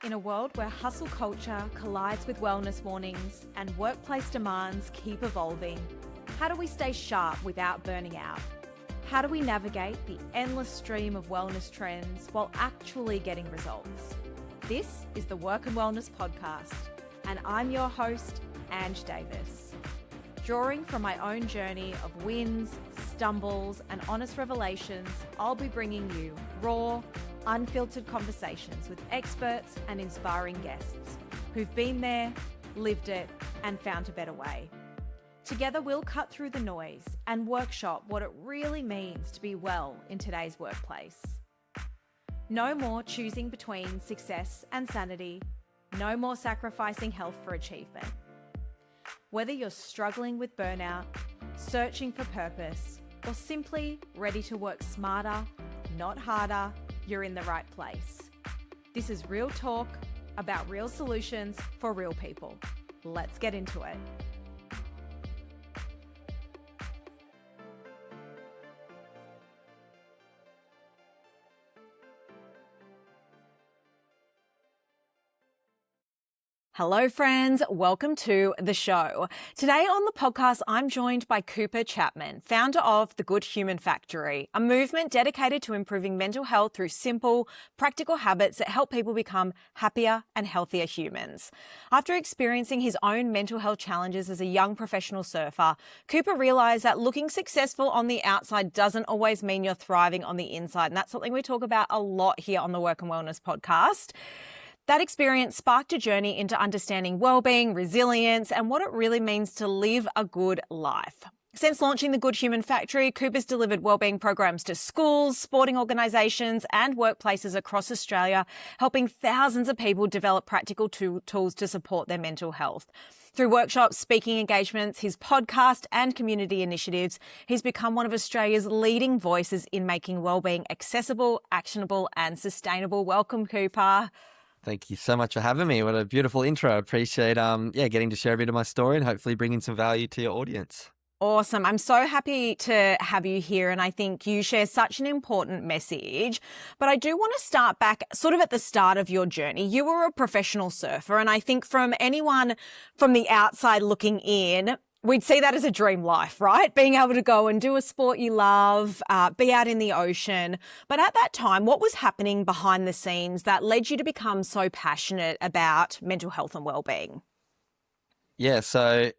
In a world where hustle culture collides with wellness warnings and workplace demands keep evolving, how do we stay sharp without burning out? How do we navigate the endless stream of wellness trends while actually getting results? This is the Work and Wellness Podcast, and I'm your host, Ange Davis. Drawing from my own journey of wins, stumbles, and honest revelations, I'll be bringing you raw, unfiltered conversations with experts and inspiring guests who've been there, lived it, and found a better way. Together, we'll cut through the noise and workshop what it really means to be well in today's workplace. No more choosing between success and sanity. No more sacrificing health for achievement. Whether you're struggling with burnout, searching for purpose, or simply ready to work smarter, not harder, you're in the right place. This is real talk about real solutions for real people. Let's get into it. Hello friends, welcome to the show. Today on the podcast, I'm joined by Cooper Chapman, founder of The Good Human Factory, a movement dedicated to improving mental health through simple, practical habits that help people become happier and healthier humans. After experiencing his own mental health challenges as a young professional surfer, Cooper realized that looking successful on the outside doesn't always mean you're thriving on the inside. And that's something we talk about a lot here on the Work and Wellness Podcast. That experience sparked a journey into understanding wellbeing, resilience, and what it really means to live a good life. Since launching the Good Human Factory, Cooper's delivered wellbeing programs to schools, sporting organisations and workplaces across Australia, helping thousands of people develop practical tools to support their mental health. Through workshops, speaking engagements, his podcast and community initiatives, he's become one of Australia's leading voices in making wellbeing accessible, actionable and sustainable. Welcome, Cooper. Thank you so much for having me. What a beautiful intro. I appreciate getting to share a bit of my story and hopefully bringing some value to your audience. Awesome. I'm so happy to have you here, and I think you share such an important message. But I do want to start back sort of at the start of your journey. You were a professional surfer, and I think from anyone from the outside looking in, we'd see that as a dream life, right? Being able to go and do a sport you love, be out in the ocean. But at that time, what was happening behind the scenes that led you to become so passionate about mental health and wellbeing? Yeah, so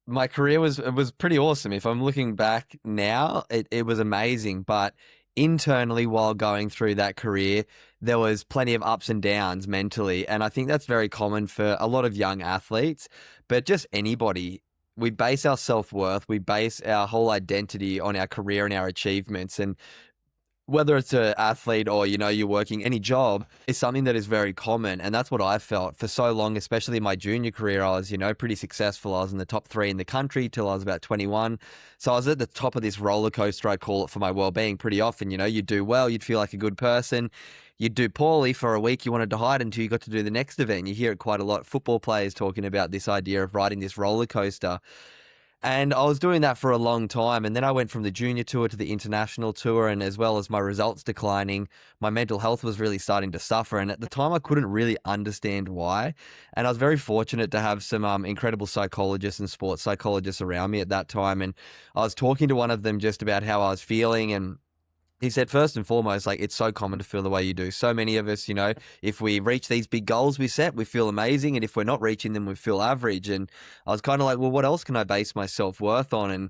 my career was pretty awesome. If I'm looking back now, it was amazing. But internally, while going through that career, there was plenty of ups and downs mentally. And I think that's very common for a lot of young athletes, but just anybody. We base our self-worth, we base our whole identity on our career and our achievements. And whether it's an athlete or, you're working any job is something that is very common. And that's what I felt for so long, especially in my junior career. I was, pretty successful. I was in the top 3 in the country till I was about 21. So I was at the top of this roller coaster, I call it, for my well-being pretty often. You'd do well, you'd feel like a good person. You'd do poorly for a week, you wanted to hide until you got to do the next event. You hear it quite a lot. Football players talking about this idea of riding this roller coaster. And I was doing that for a long time. And then I went from the junior tour to the international tour. And as well as my results declining, my mental health was really starting to suffer. And at the time, I couldn't really understand why. And I was very fortunate to have some incredible psychologists and sports psychologists around me at that time. And I was talking to one of them just about how I was feeling, and he said, first and foremost, it's so common to feel the way you do. So many of us, if we reach these big goals we set, we feel amazing. And if we're not reaching them, we feel average. And I was kind of like, well, what else can I base my self-worth on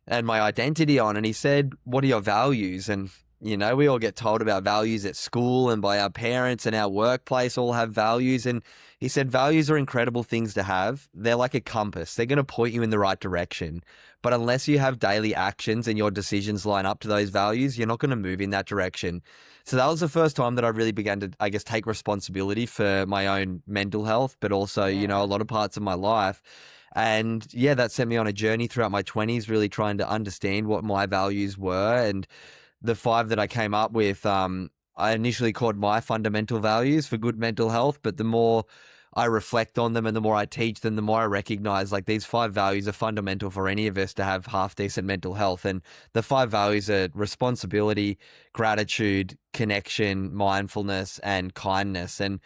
and my identity on? And he said, what are your values? And, we all get told about values at school and by our parents, and our workplace all have values. And he said, values are incredible things to have. They're like a compass. They're going to point you in the right direction. But unless you have daily actions and your decisions line up to those values, you're not going to move in that direction. So that was the first time that I really began to, take responsibility for my own mental health, but also, a lot of parts of my life. And that sent me on a journey throughout my 20s, really trying to understand what my values were. And the 5 that I came up with, I initially called my fundamental values for good mental health, but the more I reflect on them and the more I teach them, the more I recognize these 5 values are fundamental for any of us to have half decent mental health. And the 5 values are responsibility, gratitude, connection, mindfulness, and kindness. And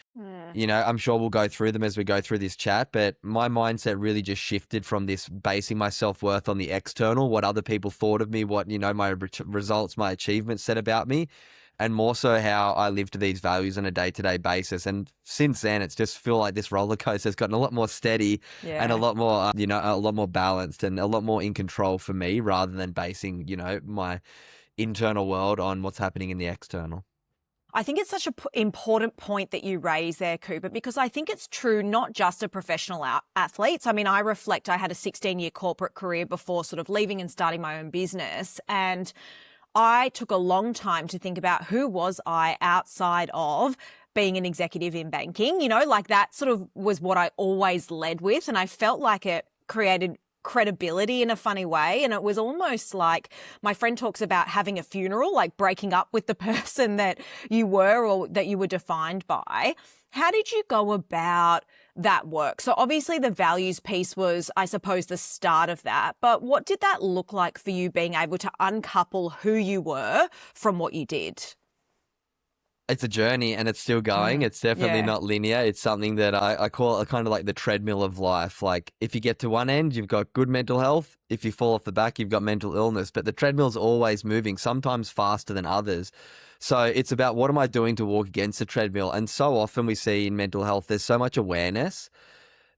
I'm sure we'll go through them as we go through this chat, but my mindset really just shifted from this basing my self-worth on the external, what other people thought of me, what, my results, my achievements said about me, and more so how I lived these values on a day-to-day basis. And since then, it's just feel like this roller coaster has gotten a lot more steady and a lot more, a lot more balanced and a lot more in control for me rather than basing, my internal world on what's happening in the external. I think it's such an important point that you raise there, Cooper, because I think it's true not just of professional athletes. I mean, I reflect, I had a 16-year corporate career before sort of leaving and starting my own business. And I took a long time to think about who was I outside of being an executive in banking. Like that sort of was what I always led with. And I felt like it created credibility in a funny way. And it was almost like my friend talks about having a funeral, like breaking up with the person that you were or that you were defined by. How did you go about that work? So obviously the values piece was, I suppose, the start of that. But what did that look like for you being able to uncouple who you were from what you did? It's a journey and it's still going. It's definitely not linear. It's something that I call it kind of like the treadmill of life. Like if you get to one end, you've got good mental health. If you fall off the back, you've got mental illness. But the treadmill's always moving, sometimes faster than others. So it's about what am I doing to walk against the treadmill? And so often we see in mental health, there's so much awareness.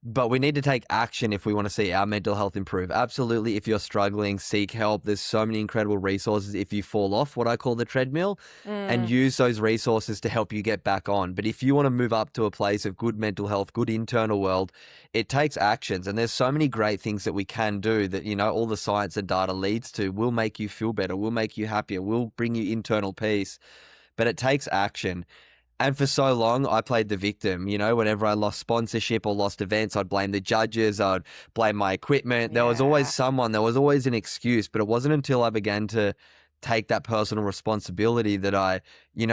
But we need to take action if we want to see our mental health improve. Absolutely, if you're struggling, seek help. There's so many incredible resources if you fall off what I call the treadmill and use those resources to help you get back on. But if you want to move up to a place of good mental health, good internal world, it takes actions. And there's so many great things that we can do that, all the science and data leads to will make you feel better, will make you happier, will bring you internal peace. But it takes action. And for so long, I played the victim. Whenever I lost sponsorship or lost events, I'd blame the judges, I'd blame my equipment. There was always someone, there was always an excuse. But it wasn't until I began to take that personal responsibility that I,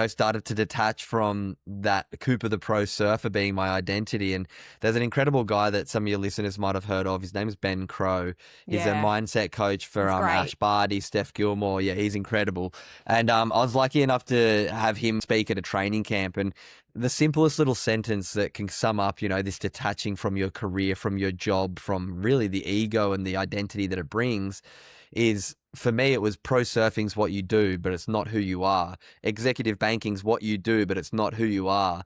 started to detach from that Cooper the pro surfer being my identity. And there's an incredible guy that some of your listeners might have heard of. His name is Ben Crow. He's a mindset coach for Ash Barty, Steph Gilmore. Yeah, he's incredible. And I was lucky enough to have him speak at a training camp. And the simplest little sentence that can sum up, this detaching from your career, from your job, from really the ego and the identity that it brings is, for me, it was pro surfing's what you do, but it's not who you are. Executive banking's what you do, but it's not who you are.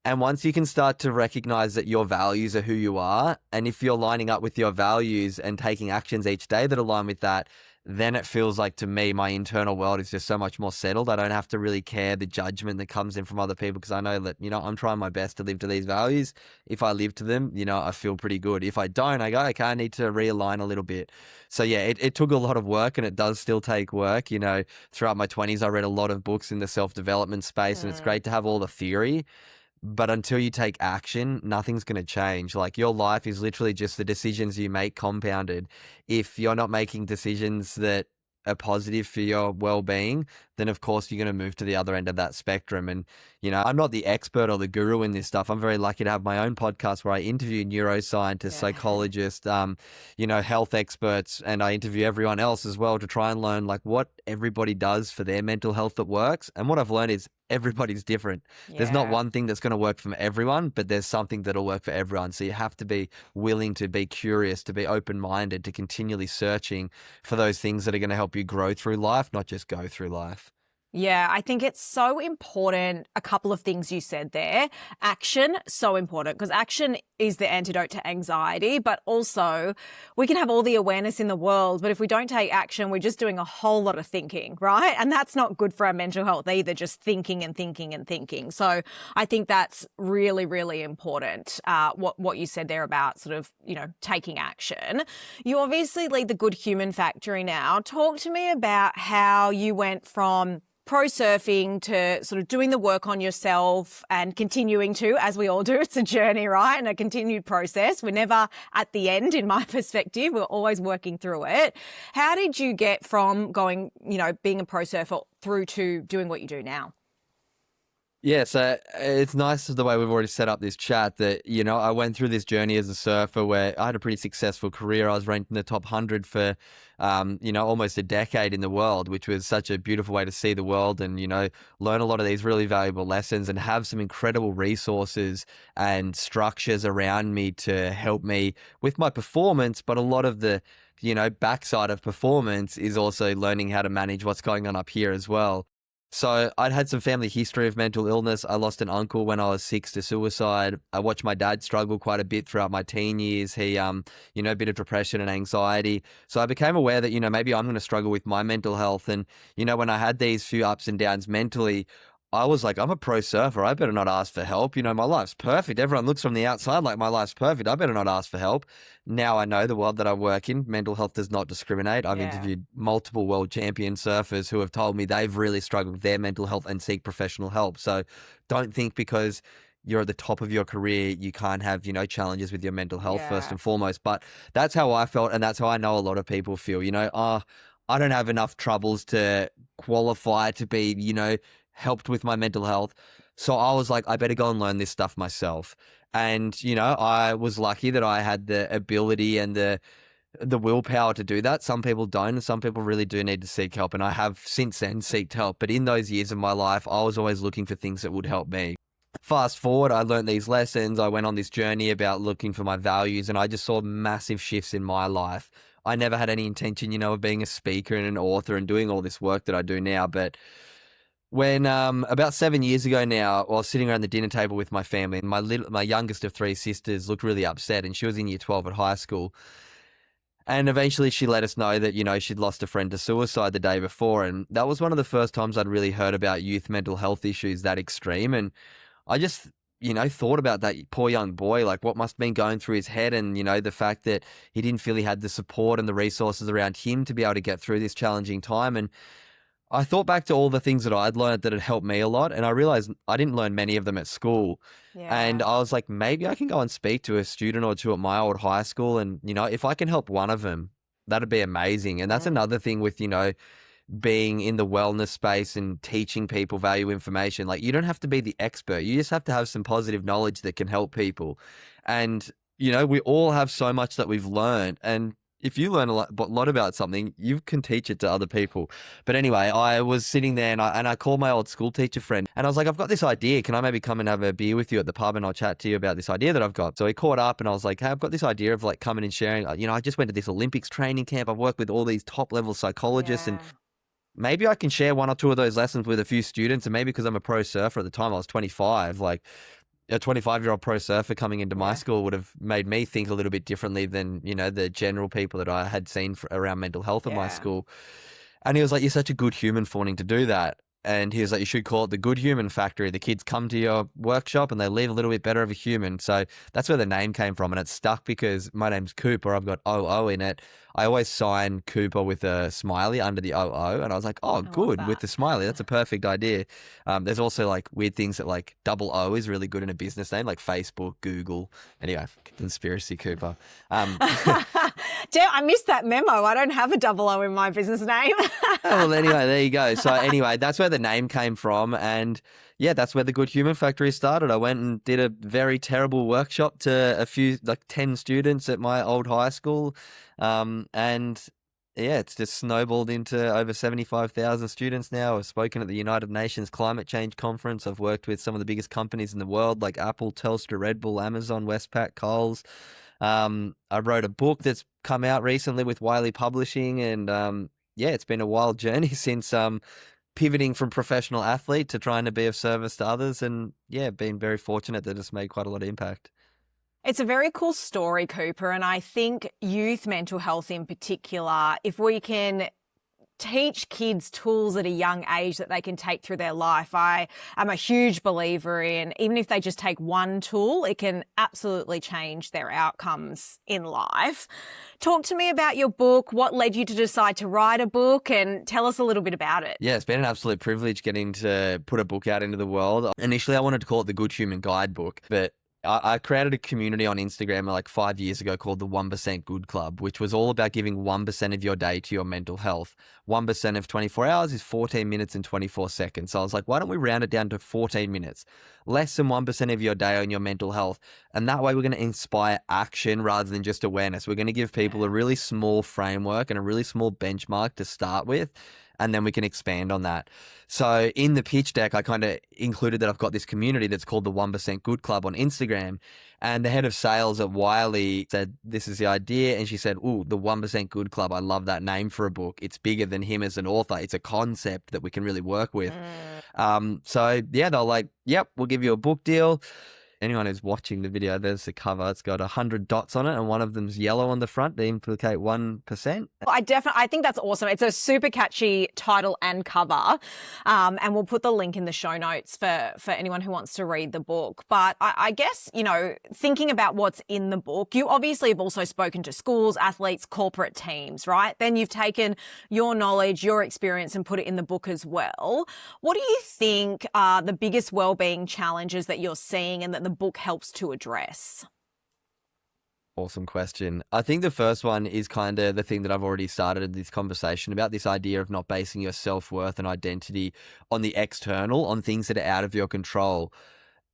And once you can start to recognize that your values are who you are, and if you're lining up with your values and taking actions each day that align with that, then it feels like, to me, my internal world is just so much more settled. I don't have to really care the judgment that comes in from other people because I know that, I'm trying my best to live to these values. If I live to them, I feel pretty good. If I don't, I go, okay, I need to realign a little bit. So yeah, it took a lot of work and it does still take work. Throughout my 20s, I read a lot of books in the self-development space and it's great to have all the theory. But until you take action, nothing's going to change. Like your life is literally just the decisions you make compounded. If you're not making decisions that are positive for your well-being, then of course you're going to move to the other end of that spectrum. And, I'm not the expert or the guru in this stuff. I'm very lucky to have my own podcast where I interview neuroscientists, psychologists, health experts, and I interview everyone else as well to try and learn like what everybody does for their mental health that works. And what I've learned is everybody's different. There's not one thing that's going to work for everyone, but there's something that'll work for everyone. So you have to be willing to be curious, to be open-minded, to continually searching for those things that are going to help you grow through life, not just go through life. Yeah, I think it's so important. A couple of things you said there. Action, so important, because action is the antidote to anxiety, but also we can have all the awareness in the world, but if we don't take action, we're just doing a whole lot of thinking, right? And that's not good for our mental health either, just thinking and thinking and thinking. So I think that's really, really important, what you said there about sort of, taking action. You obviously lead the Good Human Factory now. Talk to me about how you went from pro surfing to sort of doing the work on yourself and continuing to, as we all do. It's a journey, right? And a continued process. We're never at the end, in my perspective. We're always working through it. How did you get from going, being a pro surfer through to doing what you do now? Yeah, so it's nice the way we've already set up this chat that, I went through this journey as a surfer where I had a pretty successful career. I was ranked in the top 100 for, almost a decade in the world, which was such a beautiful way to see the world and, learn a lot of these really valuable lessons and have some incredible resources and structures around me to help me with my performance. But a lot of the, backside of performance is also learning how to manage what's going on up here as well. So I'd had some family history of mental illness. I lost an uncle when I was 6 to suicide. I watched my dad struggle quite a bit throughout my teen years. He, a bit of depression and anxiety. So I became aware that, maybe I'm going to struggle with my mental health. And, when I had these few ups and downs mentally, I was like, I'm a pro surfer. I better not ask for help. My life's perfect. Everyone looks from the outside like my life's perfect. I better not ask for help. Now I know the world that I work in, mental health does not discriminate. I've interviewed multiple world champion surfers who have told me they've really struggled with their mental health and seek professional help. So don't think because you're at the top of your career, you can't have, challenges with your mental health first and foremost. But that's how I felt. And that's how I know a lot of people feel, I don't have enough troubles to qualify to be, helped with my mental health. So I was like, I better go and learn this stuff myself. And, I was lucky that I had the ability and the willpower to do that. Some people don't, and some people really do need to seek help. And I have since then sought help. But in those years of my life, I was always looking for things that would help me. Fast forward, I learned these lessons. I went on this journey about looking for my values, and I just saw massive shifts in my life. I never had any intention, of being a speaker and an author and doing all this work that I do now. But when about 7 years ago now, I was sitting around the dinner table with my family, and my youngest of 3 sisters looked really upset, and she was in year 12 at high school. And eventually she let us know that, she'd lost a friend to suicide the day before. And that was one of the first times I'd really heard about youth mental health issues that extreme. And I just, thought about that poor young boy, like what must have been going through his head. And, the fact that he didn't feel he had the support and the resources around him to be able to get through this challenging time. And I thought back to all the things that I'd learned that had helped me a lot, and I realized I didn't learn many of them at school. And I was like, maybe I can go and speak to a student or two at my old high school, and, if I can help one of them, that'd be amazing. And that's another thing with, being in the wellness space and teaching people value information. Like, you don't have to be the expert. You just have to have some positive knowledge that can help people. And, we all have so much that we've learned, and if you learn a lot about something, you can teach it to other people. But anyway, I was sitting there and I called my old school teacher friend, and I was like, I've got this idea. Can I maybe come and have a beer with you at the pub, and I'll chat to you about this idea that I've got? So he caught up, and I was like, hey, I've got this idea of like coming and sharing. I just went to this Olympics training camp. I've worked with all these top level psychologists, and maybe I can share one or two of those lessons with a few students. And maybe because I'm a pro surfer at the time, I was 25, like a 25-year-old pro surfer coming into my school would have made me think a little bit differently than, the general people that I had seen around mental health at my school. And he was like, you're such a good human for wanting to do that. And he was like, you should call it the Good Human Factory. The kids come to your workshop and they leave a little bit better of a human. So that's where the name came from. And it stuck because my name's Cooper. I've got OO in it. I always sign Cooper with a smiley under the OO. And I was like, oh, good, with the smiley. That's a perfect idea. There's also like weird things that like double O is really good in a business name, like Facebook, Google. Anyway, conspiracy Cooper. I missed that memo. I don't have a double O in my business name. Well, anyway, there you go. So anyway, that's where the name came from. And yeah, that's where the Good Human Factory started. I went and did a very terrible workshop to a few, like 10 students at my old high school. And yeah, it's just snowballed into over 75,000 students now. I've spoken at the United Nations Climate Change Conference. I've worked with some of the biggest companies in the world like Apple, Telstra, Red Bull, Amazon, Westpac, Coles. I wrote a book that's come out recently with Wiley Publishing, and yeah, it's been a wild journey since pivoting from professional athlete to trying to be of service to others, and yeah, been very fortunate that it's made quite a lot of impact. It's a very cool story, Cooper, and I think youth mental health in particular, if we can teach kids tools at a young age that they can take through their life. I am a huge believer in, even if they just take one tool, it can absolutely change their outcomes in life. Talk to me about your book. What led you to decide to write a book, and tell us a little bit about it. Yeah, it's been an absolute privilege getting to put a book out into the world. Initially, I wanted to call it the Good Human Guidebook, but I created a community on Instagram like 5 years ago called the 1% Good Club, which was all about giving 1% of your day to your mental health. 1% of 24 hours is 14 minutes and 24 seconds. So I was like, why don't we round it down to 14 minutes? Less than 1% of your day on your mental health. And that way we're going to inspire action rather than just awareness. We're going to give people a really small framework and a really small benchmark to start with, and then we can expand on that. So in the pitch deck, I kind of included that I've got this community that's called the 1% Good Club on Instagram. And the head of sales at Wiley said, this is the idea. And she said, ooh, the 1% Good Club. I love that name for a book. It's bigger than him as an author. It's a concept that we can really work with. So yeah, they're like, yep, we'll give you a book deal. Anyone who's watching the video, there's the cover. It's got 100 dots on it, and one of them's yellow on the front. They implicate 1%. I think that's awesome. It's a super catchy title and cover, and we'll put the link in the show notes for anyone who wants to read the book. But I guess, thinking about what's in the book, you obviously have also spoken to schools, athletes, corporate teams, right? Then you've taken your knowledge, your experience, and put it in the book as well. What do you think are the biggest wellbeing challenges that you're seeing and that the book helps to address? Awesome question. I think the first one is kind of the thing that I've already started this conversation about, this idea of not basing your self-worth and identity on the external, on things that are out of your control,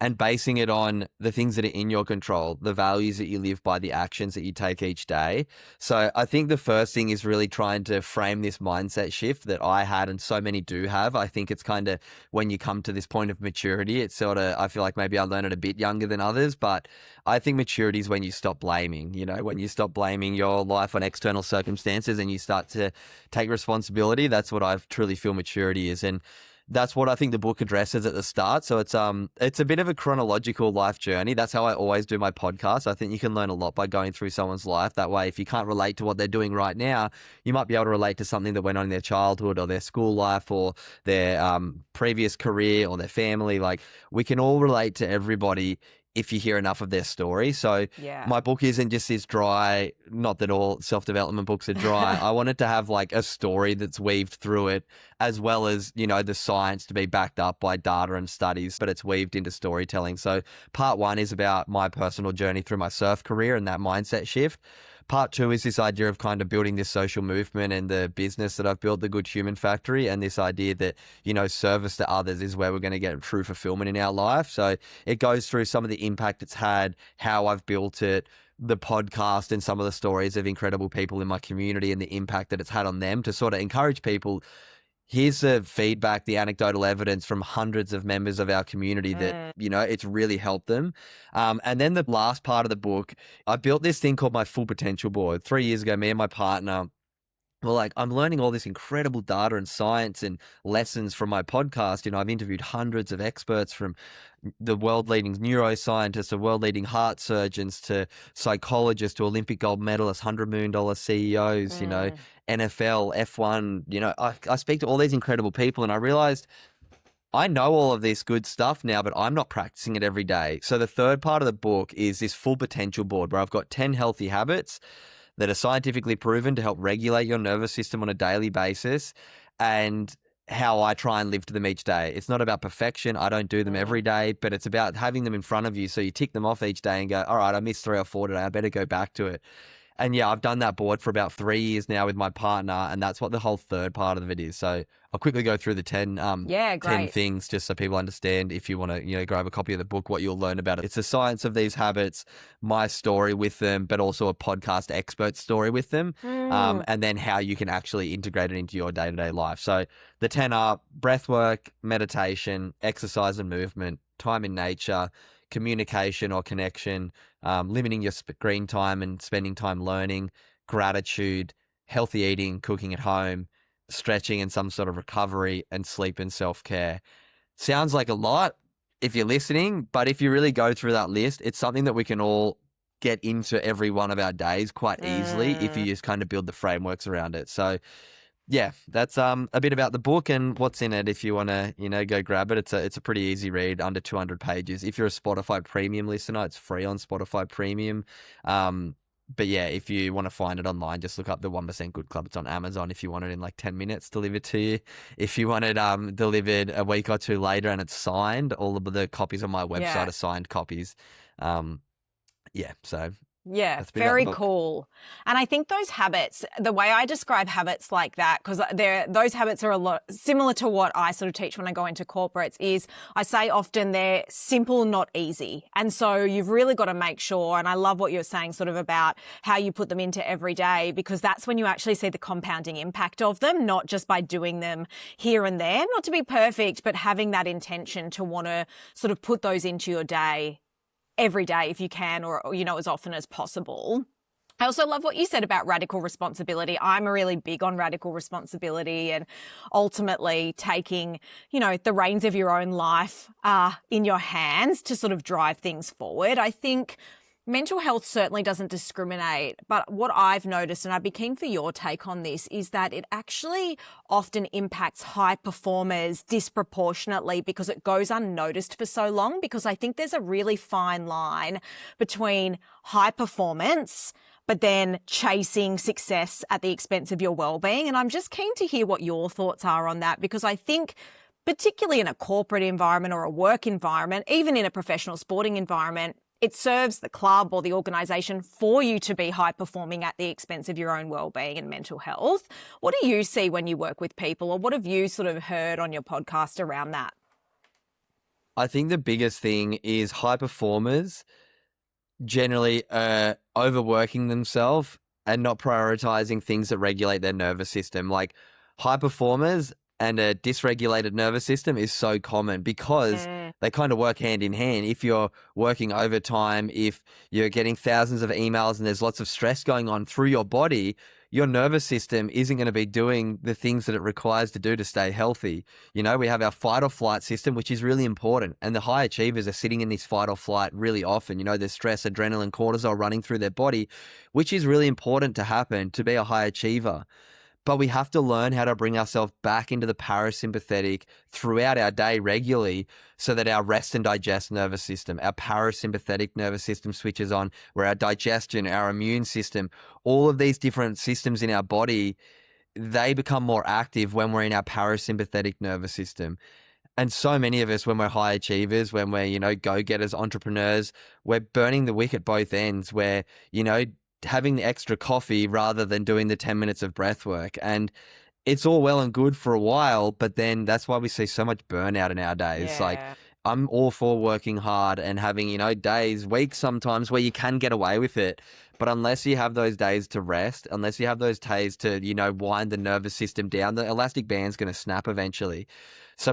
and basing it on the things that are in your control, the values that you live by, the actions that you take each day. So I think the first thing is really trying to frame this mindset shift that I had and so many do have. I think it's kind of when you come to this point of maturity, it's sort of, I feel like maybe I learned it a bit younger than others, but I think maturity is when you stop blaming, when you stop blaming your life on external circumstances and you start to take responsibility. That's what I truly feel maturity is. And that's what I think the book addresses at the start. So it's a bit of a chronological life journey. That's how I always do my podcast. I think you can learn a lot by going through someone's life. That way, if you can't relate to what they're doing right now, you might be able to relate to something that went on in their childhood or their school life or their previous career or their family. Like, we can all relate to everybody if you hear enough of their story. So my book isn't just this dry, not that all self-development books are dry. I wanted to have like a story that's weaved through it, as well as, the science to be backed up by data and studies, but it's weaved into storytelling. So part one is about my personal journey through my surf career and that mindset shift. Part two is this idea of kind of building this social movement and the business that I've built, the Good Human Factory, and this idea that, service to others is where we're going to get true fulfillment in our life. So it goes through some of the impact it's had, how I've built it, the podcast, and some of the stories of incredible people in my community and the impact that it's had on them to sort of encourage people. Here's the feedback, the anecdotal evidence from hundreds of members of our community that, it's really helped them. And then the last part of the book, I built this thing called my Full Potential Board. 3 years ago, me and my partner were like, I'm learning all this incredible data and science and lessons from my podcast. I've interviewed hundreds of experts, from the world leading neuroscientists to world leading heart surgeons to psychologists to Olympic gold medalists, $100 million CEOs, NFL, F1, I speak to all these incredible people, and I realized I know all of this good stuff now, but I'm not practicing it every day. So the third part of the book is this Full Potential Board where I've got 10 healthy habits that are scientifically proven to help regulate your nervous system on a daily basis, and how I try and live to them each day. It's not about perfection. I don't do them every day, but it's about having them in front of you so you tick them off each day and go, all right, I missed 3 or 4 today. I better go back to it. And yeah, I've done that board for about 3 years now with my partner, and that's what the whole third part of it is. So I'll quickly go through the 10 things just so people understand, if you want to, grab a copy of the book, what you'll learn about it. It's the science of these habits, my story with them, but also a podcast expert story with them, and then how you can actually integrate it into your day-to-day life. So the 10 are breath work, meditation, exercise and movement, time in nature, communication or connection, limiting your screen time and spending time learning, gratitude, healthy eating, cooking at home, stretching and some sort of recovery, and sleep and self-care. Sounds like a lot if you're listening, but if you really go through that list, it's something that we can all get into every one of our days quite easily if you just kind of build the frameworks around it. So yeah, that's a bit about the book and what's in it. If you want to, go grab it, it's a pretty easy read, under 200 pages. If you're a Spotify Premium listener, it's free on Spotify Premium. But yeah, if you want to find it online, just look up the 1% Good Club. It's on Amazon if you want it in like 10 minutes delivered to you. If you want it delivered a week or two later and it's signed, all of the copies on my website are signed copies. Yeah, so Yeah, that's a bit about the very book. cool. And I think those habits, the way I describe habits like that, because those habits are a lot similar to what I sort of teach when I go into corporates, is I say often they're simple, not easy. And so you've really got to make sure, and I love what you're saying sort of about how you put them into every day, because that's when you actually see the compounding impact of them, not just by doing them here and there, not to be perfect, but having that intention to want to sort of put those into your day every day if you can, or as often as possible. I also love what you said about radical responsibility. I'm really big on radical responsibility and ultimately taking, the reins of your own life in your hands to sort of drive things forward. I think mental health certainly doesn't discriminate, but what I've noticed, and I'd be keen for your take on this, is that it actually often impacts high performers disproportionately because it goes unnoticed for so long, because I think there's a really fine line between high performance but then chasing success at the expense of your well-being. And I'm just keen to hear what your thoughts are on that, because I think particularly in a corporate environment or a work environment, even in a professional sporting environment, it serves the club or the organisation for you to be high performing at the expense of your own well-being and mental health. What do you see when you work with people, or what have you sort of heard on your podcast around that? I think the biggest thing is high performers generally overworking themselves and not prioritizing things that regulate their nervous system. Like high performers and a dysregulated nervous system is so common because they kind of work hand in hand. If you're working overtime, if you're getting thousands of emails and there's lots of stress going on through your body, your nervous system isn't going to be doing the things that it requires to do to stay healthy. We have our fight or flight system, which is really important. And the high achievers are sitting in this fight or flight really often. There's stress, adrenaline, cortisol running through their body, which is really important to happen to be a high achiever. But we have to learn how to bring ourselves back into the parasympathetic throughout our day regularly so that our rest and digest nervous system, our parasympathetic nervous system switches on, where our digestion, our immune system, all of these different systems in our body, they become more active when we're in our parasympathetic nervous system. And so many of us, when we're high achievers, when we're, go-getters, entrepreneurs, we're burning the wick at both ends. We're, having the extra coffee rather than doing the 10 minutes of breath work. And it's all well and good for a while, but then that's why we see so much burnout in our days. Yeah. Like, I'm all for working hard and having, days, weeks sometimes where you can get away with it. But unless you have those days to rest, unless you have those days to, wind the nervous system down, the elastic band's going to snap eventually. So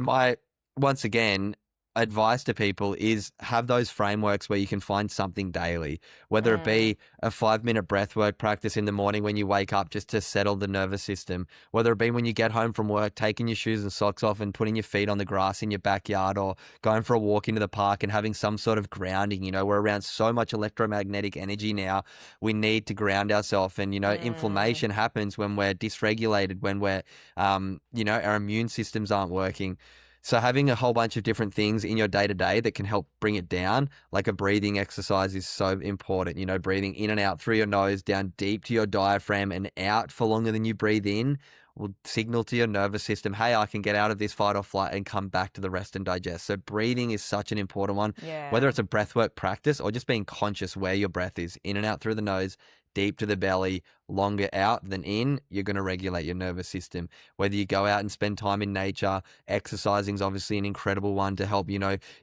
once again, advice to people is have those frameworks where you can find something daily, whether it be a 5-minute breath work practice in the morning when you wake up just to settle the nervous system, whether it be when you get home from work, taking your shoes and socks off and putting your feet on the grass in your backyard, or going for a walk into the park and having some sort of grounding. We're around so much electromagnetic energy now. We need to ground ourselves, and inflammation happens when we're dysregulated, when we're our immune systems aren't working. So having a whole bunch of different things in your day-to-day that can help bring it down, like a breathing exercise, is so important. Breathing in and out through your nose, down deep to your diaphragm and out for longer than you breathe in will signal to your nervous system, hey, I can get out of this fight or flight and come back to the rest and digest. So breathing is such an important one, whether it's a breathwork practice or just being conscious where your breath is, in and out through the nose, deep to the belly, longer out than in, you're going to regulate your nervous system. Whether you go out and spend time in nature, exercising is obviously an incredible one to help,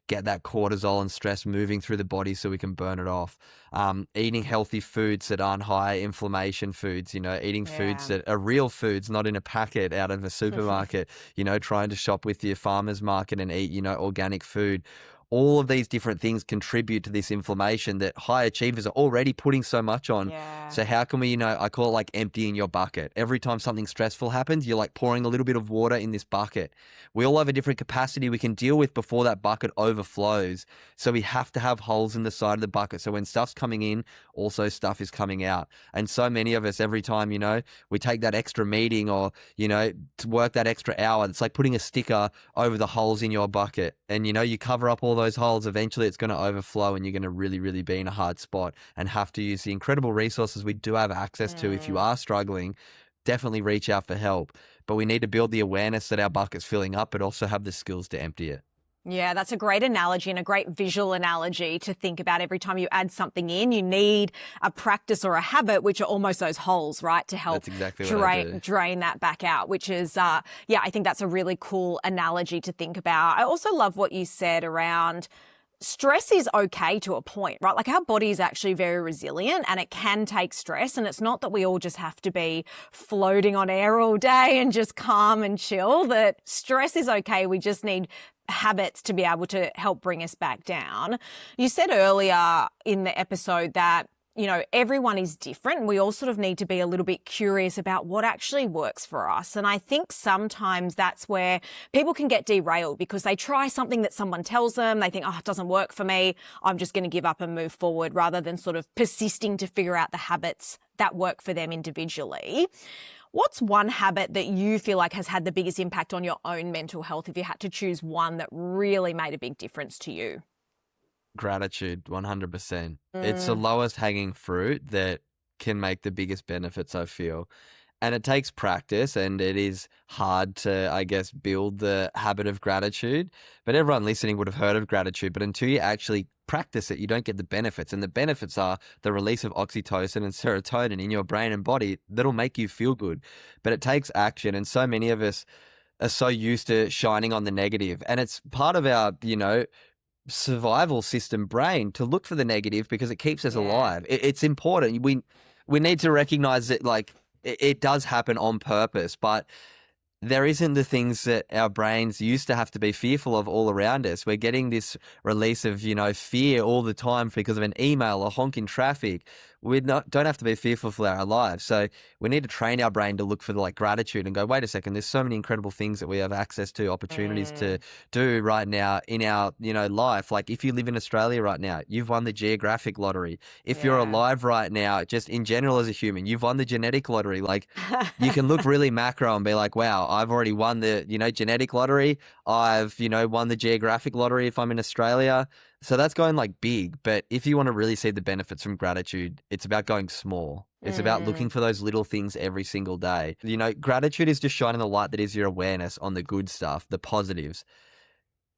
get that cortisol and stress moving through the body so we can burn it off. Eating healthy foods that aren't high inflammation foods, eating foods that are real foods, not in a packet out of a supermarket, trying to shop with your farmer's market and eat, organic food. All of these different things contribute to this inflammation that high achievers are already putting so much on. So how can we, I call it like emptying your bucket. Every time something stressful happens, you're like pouring a little bit of water in this bucket. We all have a different capacity we can deal with before that bucket overflows. So we have to have holes in the side of the bucket. So when stuff's coming in, also stuff is coming out. And so many of us, every time, we take that extra meeting or, to work that extra hour, it's like putting a sticker over the holes in your bucket. And, you cover up all those holes, eventually it's going to overflow and you're going to really, really be in a hard spot and have to use the incredible resources we do have access to. If you are struggling, definitely reach out for help. But we need to build the awareness that our bucket's filling up, but also have the skills to empty it. Yeah, that's a great analogy and a great visual analogy to think about. Every time you add something in, you need a practice or a habit, which are almost those holes, right, to help That's exactly what I do. drain that back out, which is, yeah, I think that's a really cool analogy to think about. I also love what you said around stress is okay to a point, right? Like our body is actually very resilient and it can take stress. And it's not that we all just have to be floating on air all day and just calm and chill, that stress is okay. We just need habits to be able to help bring us back down. You said earlier in the episode that everyone is different. We all sort of need to be a little bit curious about what actually works for us. And I think sometimes that's where people can get derailed because they try something that someone tells them. They think, oh, it doesn't work for me. I'm just going to give up and move forward, rather than sort of persisting to figure out the habits that work for them individually. What's one habit that you feel like has had the biggest impact on your own mental health, if you had to choose one that really made a big difference to you? Gratitude, 100%. It's the lowest hanging fruit that can make the biggest benefits, I feel. And it takes practice, and it is hard to, I guess, build the habit of gratitude. But everyone listening would have heard of gratitude. But until you actually practice it, you don't get the benefits. And the benefits are the release of oxytocin and serotonin in your brain and body that'll make you feel good. But it takes action. And so many of us are so used to shining on the negative. And it's part of our, survival system brain to look for the negative because it keeps us alive. It's important. We need to recognize that, like, it does happen on purpose, but there isn't the things that our brains used to have to be fearful of all around us. We're getting this release of, fear all the time because of an email or honk in traffic. We don't have to be fearful for our lives. So we need to train our brain to look for gratitude and go, wait a second, there's so many incredible things that we have access to, opportunities to do right now in our, life. Like if you live in Australia right now, you've won the geographic lottery. If you're alive right now, just in general as a human, you've won the genetic lottery. Like you can look really macro and be like, wow, I've already won the, genetic lottery. I've, won the geographic lottery if I'm in Australia. So that's going like big. But if you want to really see the benefits from gratitude, it's about going small. It's about looking for those little things every single day. Gratitude is just shining the light that is your awareness on the good stuff, the positives.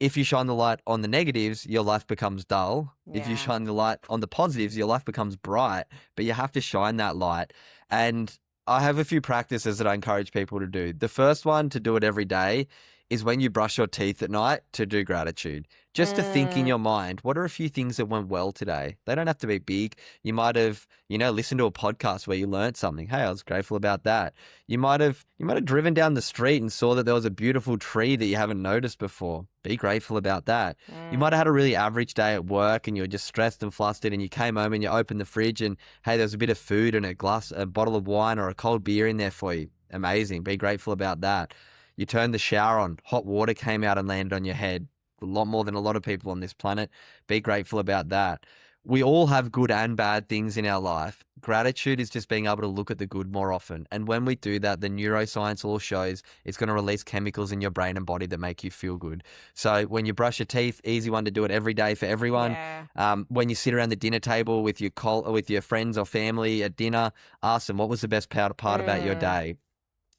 If you shine the light on the negatives, your life becomes dull. Yeah. If you shine the light on the positives, your life becomes bright. But you have to shine that light. And I have a few practices that I encourage people to do. The first one, to do it every day, is when you brush your teeth at night, to do gratitude. Just to think in your mind, what are a few things that went well today? They don't have to be big. You might have, listened to a podcast where you learned something. Hey, I was grateful about that. You might have driven down the street and saw that there was a beautiful tree that you haven't noticed before. Be grateful about that. You might have had a really average day at work and you were just stressed and flustered, and you came home and you opened the fridge and, hey, there's a bit of food and a bottle of wine or a cold beer in there for you. Amazing. Be grateful about that. You turned the shower on, hot water came out and landed on your head. A lot more than a lot of people on this planet. Be grateful about that. We all have good and bad things in our life. Gratitude is just being able to look at the good more often. And when we do that, the neuroscience all shows it's going to release chemicals in your brain and body that make you feel good. So when you brush your teeth, easy one to do it every day for everyone. Yeah. When you sit around the dinner table with your friends or family at dinner, ask them, what was the best part about your day?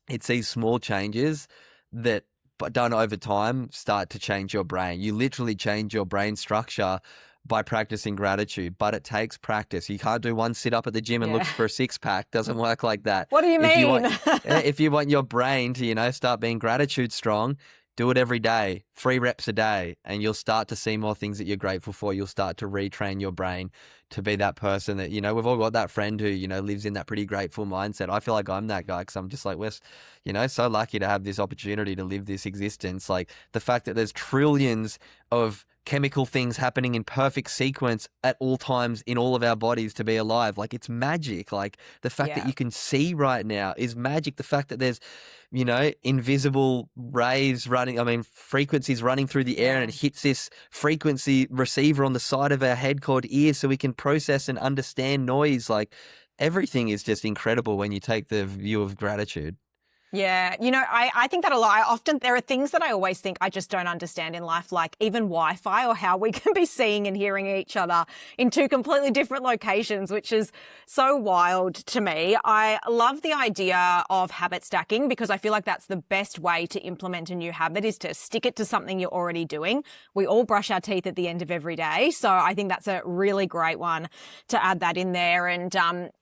It's these small changes that, but done over time, start to change your brain. You literally change your brain structure by practicing gratitude, but it takes practice. You can't do one sit up at the gym and look for a six pack. Doesn't work like that. What do you mean? If you want your brain to, start being gratitude strong, do it every day, 3 reps a day, and you'll start to see more things that you're grateful for. You'll start to retrain your brain to be that person that, we've all got that friend who, lives in that pretty grateful mindset. I feel like I'm that guy because I'm just like, we're, so lucky to have this opportunity to live this existence. Like the fact that there's trillions of chemical things happening in perfect sequence at all times in all of our bodies to be alive. Like it's magic. Like the fact that you can see right now is magic. The fact that there's, invisible rays frequencies running through the air, and it hits this frequency receiver on the side of our head called ear so we can process and understand noise. Like everything is just incredible when you take the view of gratitude. Yeah. I think that a lot. There are things that I always think I just don't understand in life, like even Wi-Fi or how we can be seeing and hearing each other in two completely different locations, which is so wild to me. I love the idea of habit stacking because I feel like that's the best way to implement a new habit is to stick it to something you're already doing. We all brush our teeth at the end of every day. So I think that's a really great one to add that in there. And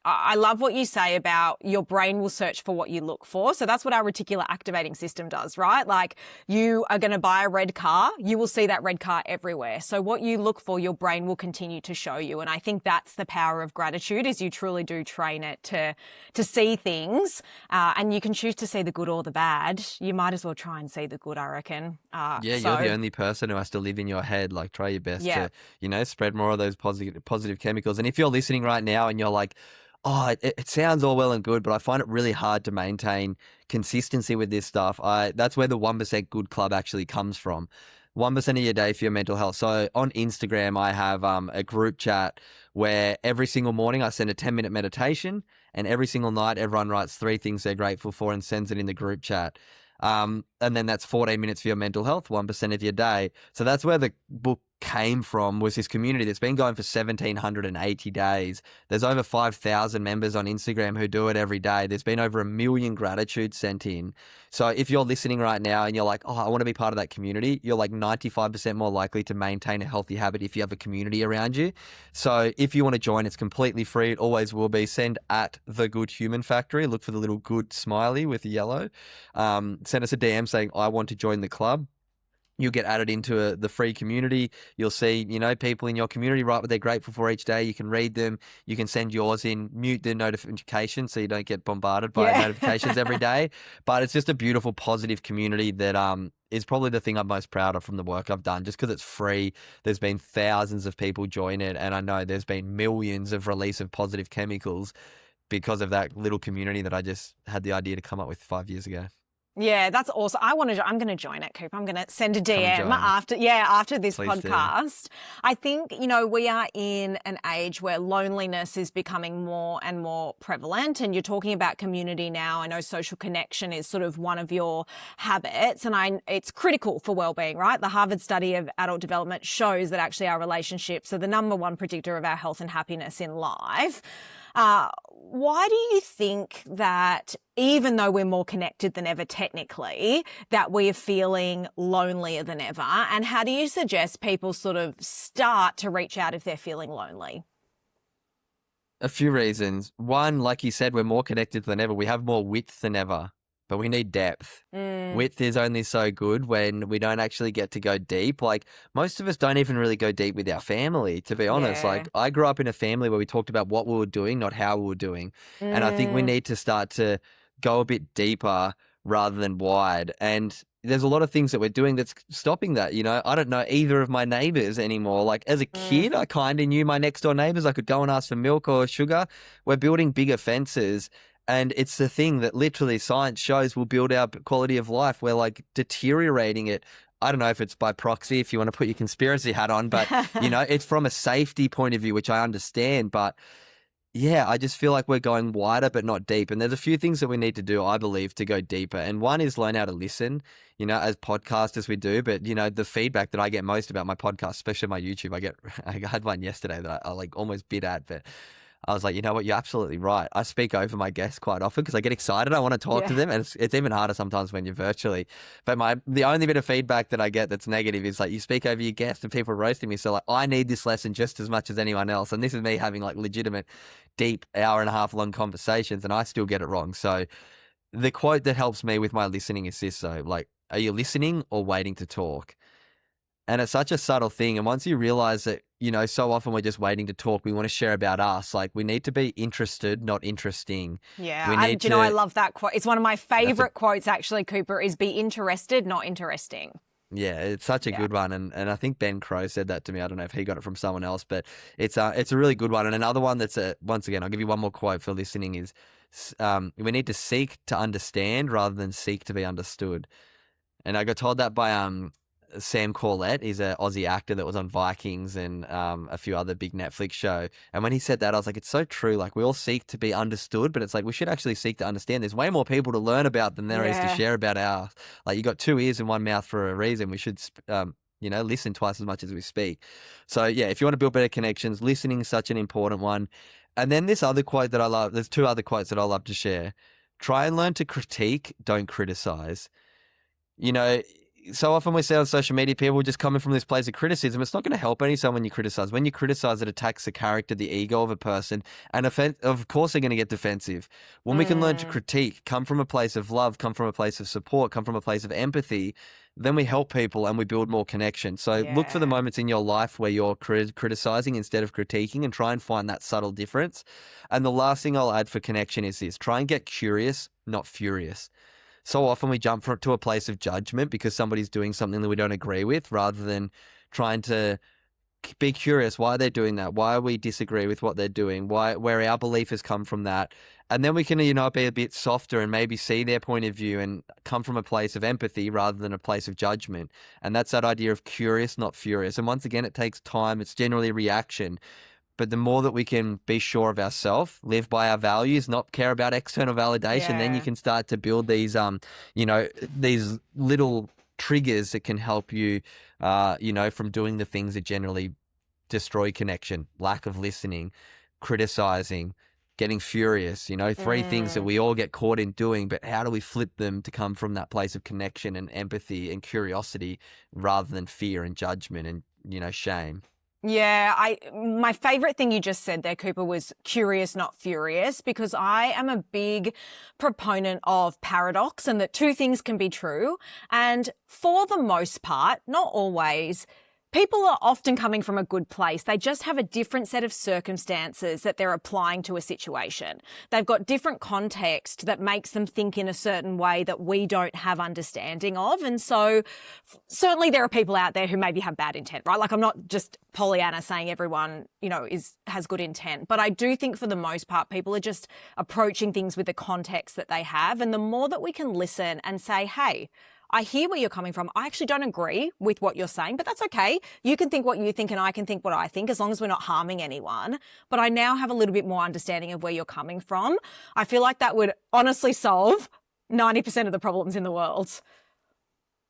I love what you say about your brain will search for what you look for. So that's what our reticular activating system does, right? Like you are going to buy a red car, you will see that red car everywhere. So what you look for, your brain will continue to show you. And I think that's the power of gratitude is you truly do train it to see things and you can choose to see the good or the bad. You might as well try and see the good, I reckon. You're the only person who has to live in your head. Like try your best to, spread more of those positive chemicals. And if you're listening right now and you're like, oh, it sounds all well and good, but I find it really hard to maintain consistency with this stuff. That's where the 1% Good Club actually comes from. 1% of your day for your mental health. So on Instagram, I have a group chat where every single morning I send a 10-minute meditation, and every single night everyone writes 3 things they're grateful for and sends it in the group chat. And then that's 14 minutes for your mental health, 1% of your day. So that's where the book came from, was this community that's been going for 1,780 days. There's over 5,000 members on Instagram who do it every day. There's been over 1 million gratitudes sent in. So if you're listening right now and you're like, oh, I want to be part of that community, you're like 95% more likely to maintain a healthy habit if you have a community around you. So if you want to join, it's completely free. It always will be. Send at The Good Human Factory. Look for the little good smiley with the yellow. Send us a DM saying, I want to join the club. You'll get added into the free community. You'll see, people in your community write what they're grateful for each day. You can read them. You can send yours in, mute the notifications so you don't get bombarded by notifications every day. But it's just a beautiful, positive community that is probably the thing I'm most proud of from the work I've done, just because it's free. There's been thousands of people join it, and I know there's been millions of release of positive chemicals because of that little community that I just had the idea to come up with 5 years ago. Yeah, that's awesome. I'm going to join it, Cooper. I'm going to send a DM after this Please podcast. do. I think, we are in an age where loneliness is becoming more and more prevalent, and you're talking about community now. I know social connection is sort of one of your habits, and it's critical for well-being, right? The Harvard study of adult development shows that actually our relationships are the number one predictor of our health and happiness in life. Why do you think that even though we're more connected than ever technically, that we are feeling lonelier than ever? And how do you suggest people sort of start to reach out if they're feeling lonely? A few reasons. One, like you said, we're more connected than ever. We have more width than ever, but we need depth. Width is only so good when we don't actually get to go deep. Like most of us don't even really go deep with our family, to be honest. Yeah. Like I grew up in a family where we talked about what we were doing, not how we were doing. And I think we need to start to go a bit deeper rather than wide. And there's a lot of things that we're doing that's stopping that. I don't know either of my neighbors anymore. Like as a kid, I kind of knew my next door neighbors. I could go and ask for milk or sugar. We're building bigger fences. And it's the thing that literally science shows will build our quality of life. We're like deteriorating it. I don't know if it's by proxy, if you want to put your conspiracy hat on, but it's from a safety point of view, which I understand. But yeah, I just feel like we're going wider, but not deep. And there's a few things that we need to do, I believe, to go deeper. And one is learn how to listen, as podcasters we do. But, the feedback that I get most about my podcast, especially my YouTube, I had one yesterday that I like almost bit at, but I was like, you know what? You're absolutely right. I speak over my guests quite often because I get excited. I want to talk to them. And it's even harder sometimes when you're virtually. But the only bit of feedback that I get that's negative is like, you speak over your guests and people are roasting me. So like, I need this lesson just as much as anyone else. And this is me having like legitimate, deep hour and a half long conversations, and I still get it wrong. So the quote that helps me with my listening is this. So like, are you listening or waiting to talk? And it's such a subtle thing. And once you realize that, so often we're just waiting to talk, we want to share about us. Like we need to be interested, not interesting. Yeah. I love that quote. It's one of my favorite quotes actually, Cooper, is be interested, not interesting. Yeah, it's such a good one. And I think Ben Crow said that to me. I don't know if he got it from someone else, but it's a really good one. And another one that's once again, I'll give you one more quote for listening is we need to seek to understand rather than seek to be understood. And I got told that by Sam Corlett. He's an Aussie actor that was on Vikings and a few other big Netflix show. And when he said that, I was like, it's so true. Like, we all seek to be understood, but it's like we should actually seek to understand. There's way more people to learn about than there is to share about ours. Like, you got 2 ears and 1 mouth for a reason. We should, listen twice as much as we speak. So yeah, if you want to build better connections, listening is such an important one. And then this other quote that I love, there's 2 other quotes that I love to share. Try and learn to critique, don't criticize. So often we see on social media people just coming from this place of criticism. It's not going to help anyone when you criticize. When you criticize, it attacks the character, the ego of a person. And of course, they're going to get defensive. When we can learn to critique, come from a place of love, come from a place of support, come from a place of empathy, then we help people and we build more connection. So look for the moments in your life where you're criticizing instead of critiquing and try and find that subtle difference. And the last thing I'll add for connection is this: try and get curious, not furious. So often we jump to a place of judgment because somebody's doing something that we don't agree with, rather than trying to be curious why they're doing that, why we disagree with what they're doing, where our belief has come from that. And then we can, be a bit softer and maybe see their point of view and come from a place of empathy rather than a place of judgment. And that's that idea of curious, not furious. And once again, it takes time. It's generally reaction. But the more that we can be sure of ourselves, live by our values, not care about external validation, then you can start to build these, these little triggers that can help you, from doing the things that generally destroy connection: lack of listening, criticizing, getting furious, 3 things that we all get caught in doing. But how do we flip them to come from that place of connection and empathy and curiosity rather than fear and judgment and, shame? Yeah, my favorite thing you just said there, Cooper, was curious, not furious, because I am a big proponent of paradox and that 2 things can be true. And for the most part, not always, people are often coming from a good place. They just have a different set of circumstances that they're applying to a situation. They've got different context that makes them think in a certain way that we don't have understanding of. And so certainly there are people out there who maybe have bad intent, right? Like, I'm not just Pollyanna saying everyone, has good intent. But I do think for the most part, people are just approaching things with the context that they have. And the more that we can listen and say, hey, I hear where you're coming from. I actually don't agree with what you're saying, but that's okay. You can think what you think and I can think what I think, as long as we're not harming anyone. But I now have a little bit more understanding of where you're coming from. I feel like that would honestly solve 90% of the problems in the world.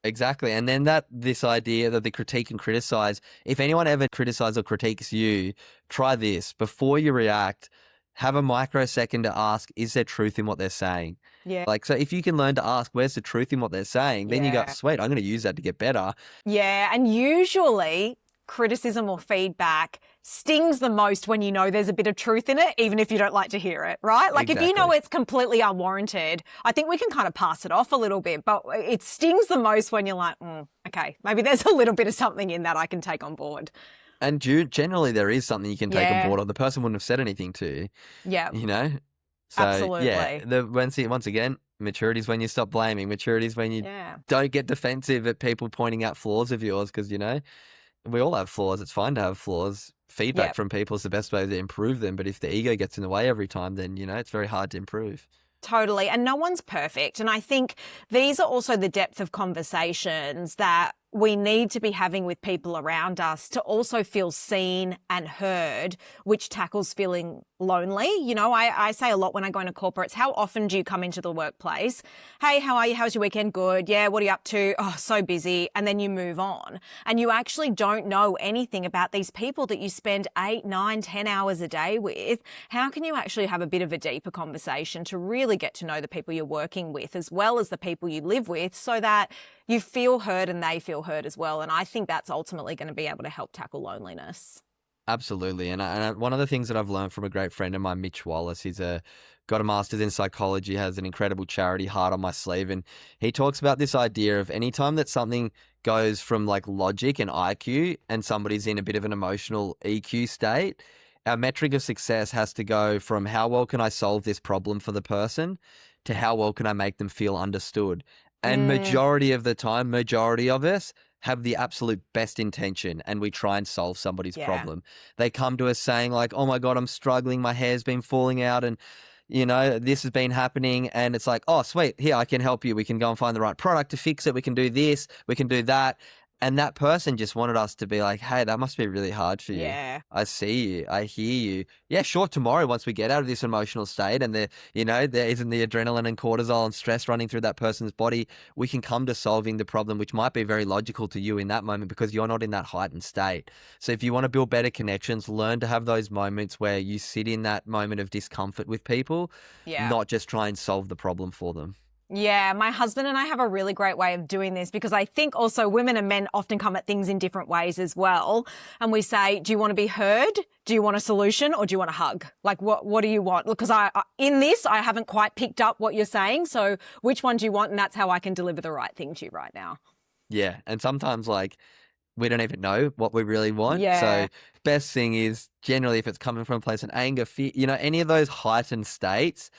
Exactly. And then this idea that the critique and criticize, if anyone ever criticizes or critiques you, try this. Before you react, have a microsecond to ask, is there truth in what they're saying? Yeah. So if you can learn to ask, where's the truth in what they're saying, then you go, sweet, I'm going to use that to get better. Yeah. And usually criticism or feedback stings the most when you know there's a bit of truth in it, even if you don't like to hear it, right? Like, if you know it's completely unwarranted, I think we can kind of pass it off a little bit, but it stings the most when you're like, okay, maybe there's a little bit of something in that I can take on board. And generally there is something you can take on board, or the person wouldn't have said anything to you. Yeah. So, absolutely. Yeah, once again, maturity is when you stop blaming. Maturity is when you don't get defensive at people pointing out flaws of yours, because, we all have flaws. It's fine to have flaws. Feedback from people is the best way to improve them. But if the ego gets in the way every time, then, it's very hard to improve. Totally. And no one's perfect. And I think these are also the depth of conversations that we need to be having with people around us to also feel seen and heard, which tackles feeling lonely. I say a lot when I go into corporates, how often do you come into the workplace? Hey, how are you? How's your weekend? Good. Yeah. What are you up to? Oh, so busy. And then you move on. And you actually don't know anything about these people that you spend 8, 9, 10 hours a day with. How can you actually have a bit of a deeper conversation to really get to know the people you're working with, as well as the people you live with, so that you feel heard and they feel heard as well? And I think that's ultimately going to be able to help tackle loneliness. Absolutely. And one of the things that I've learned from a great friend of mine, Mitch Wallace, he's got a master's in psychology, has an incredible charity, Heart on My Sleeve. And he talks about this idea of anytime that something goes from like logic and IQ and somebody's in a bit of an emotional EQ state, our metric of success has to go from how well can I solve this problem for the person to how well can I make them feel understood. And majority of the time, majority of us have the absolute best intention and we try and solve somebody's problem. They come to us saying like, oh my God, I'm struggling. My hair's been falling out and, this has been happening. And it's like, oh, sweet. Here, I can help you. We can go and find the right product to fix it. We can do this. We can do that. And that person just wanted us to be like, hey, that must be really hard for you. Yeah. I see you. I hear you. Yeah, sure. Tomorrow, once we get out of this emotional state and there isn't the adrenaline and cortisol and stress running through that person's body, we can come to solving the problem, which might be very logical to you in that moment because you're not in that heightened state. So if you want to build better connections, learn to have those moments where you sit in that moment of discomfort with people, Yeah. not just try and solve the problem for them. Yeah, my husband and I have a really great way of doing this because I think also women and men often come at things in different ways as well. And we say, do you want to be heard? Do you want a solution or do you want a hug? Like, what do you want? Because in this, I haven't quite picked up what you're saying. So which one do you want? And that's how I can deliver the right thing to you right now. Yeah. And sometimes we don't even know what we really want. Yeah. So best thing is generally if it's coming from a place of anger, fear, any of those heightened states,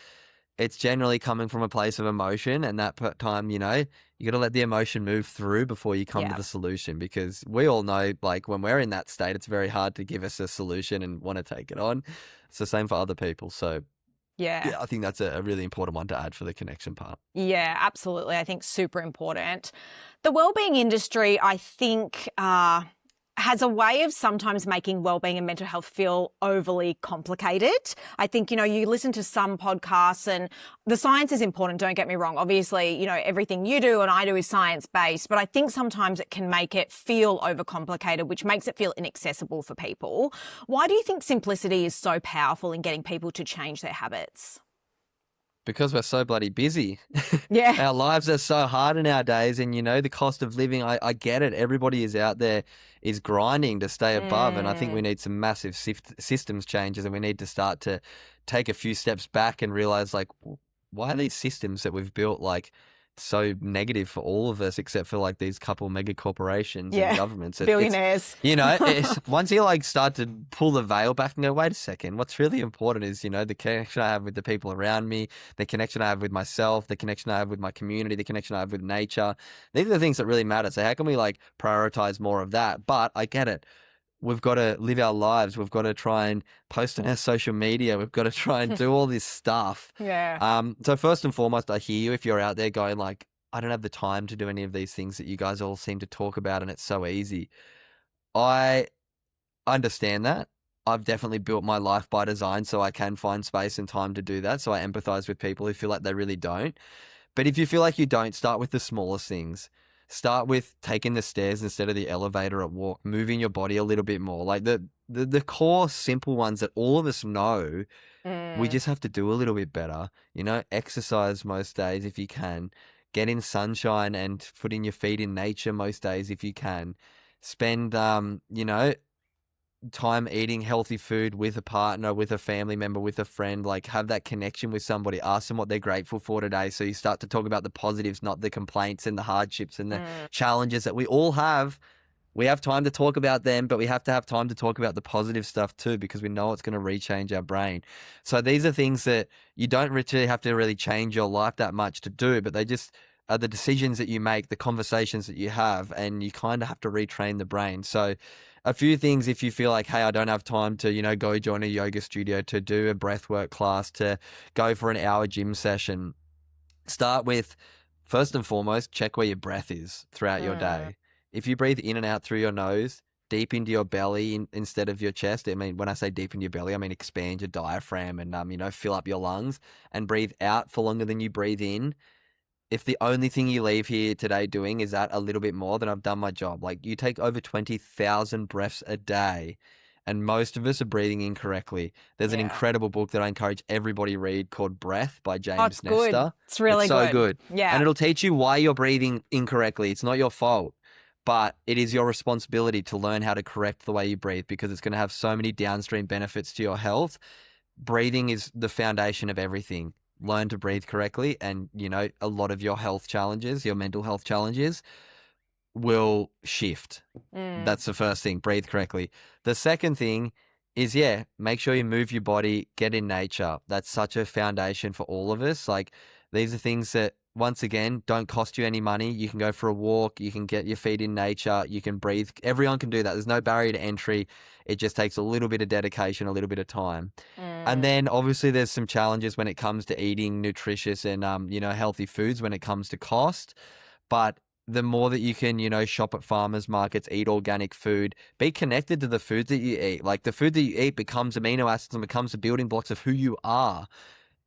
it's generally coming from a place of emotion, and that time, you got to let the emotion move through before you come to the solution, because we all know, when we're in that state, it's very hard to give us a solution and want to take it on. It's the same for other people. So yeah, I think that's a really important one to add for the connection part. Yeah, absolutely. I think super important. The wellbeing industry, I think, has a way of sometimes making wellbeing and mental health feel overly complicated. I think, you listen to some podcasts and the science is important, don't get me wrong. Obviously, everything you do and I do is science-based, but I think sometimes it can make it feel overcomplicated, which makes it feel inaccessible for people. Why do you think simplicity is so powerful in getting people to change their habits? Because we're so bloody busy. Yeah. Our lives are so hard nowadays, and the cost of living, I get it. Everybody is out there is grinding to stay above, and I think we need some massive systems changes, and we need to start to take a few steps back and realize, why are these systems that we've built so negative for all of us, except for these couple mega corporations and governments, billionaires. Once you start to pull the veil back and go, wait a second, what's really important is the connection I have with the people around me, the connection I have with myself, the connection I have with my community, the connection I have with nature. These are the things that really matter. So how can we prioritize more of that? But I get it. We've got to live our lives. We've got to try and post on our social media. We've got to try and do all this stuff. Yeah. So first and foremost, I hear you if you're out there going I don't have the time to do any of these things that you guys all seem to talk about, and it's so easy. I understand that. I've definitely built my life by design so I can find space and time to do that. So I empathize with people who feel like they really don't. But if you feel like you don't, start with the smallest things. Start with taking the stairs instead of the elevator at work, moving your body a little bit more. The core simple ones that all of us know, we just have to do a little bit better. Exercise most days if you can. Get in sunshine and putting your feet in nature most days if you can. Spend, time eating healthy food with a partner, with a family member, with a friend. Have that connection with somebody. Ask them what they're grateful for today, so you start to talk about the positives, not the complaints and the hardships and the challenges that we all have. We have time to talk about them, but we have to have time to talk about the positive stuff too, because we know it's going to rechange our brain. So these are things that you don't really have to really change your life that much to do, but they just are the decisions that you make, the conversations that you have, and you kind of have to retrain the brain. So a few things, if you feel like, hey, I don't have time to, go join a yoga studio, to do a breathwork class, to go for an hour gym session, start with, first and foremost, check where your breath is throughout your day. If you breathe in and out through your nose, deep into your belly instead of your chest, I mean, when I say deep into your belly, I mean expand your diaphragm and, fill up your lungs, and breathe out for longer than you breathe in. If the only thing you leave here today doing is that a little bit more, then I've done my job. You take over 20,000 breaths a day, and most of us are breathing incorrectly. There's an incredible book that I encourage everybody read called Breath by James Nestor. Good. It's really it's so good. Yeah. And it'll teach you why you're breathing incorrectly. It's not your fault, but it is your responsibility to learn how to correct the way you breathe, because it's going to have so many downstream benefits to your health. Breathing is the foundation of everything. Learn to breathe correctly, and a lot of your health challenges, your mental health challenges, will shift. That's the first thing. Breathe correctly. The second thing is, make sure you move your body, get in nature. That's such a foundation for all of us. These are things that, once again, don't cost you any money. You can go for a walk, you can get your feet in nature, you can breathe. Everyone can do that. There's no barrier to entry. It just takes a little bit of dedication, a little bit of time. And then obviously there's some challenges when it comes to eating nutritious and, healthy foods when it comes to cost. But the more that you can, shop at farmers markets, eat organic food, be connected to the food that you eat. Like the food that you eat becomes amino acids and becomes the building blocks of who you are.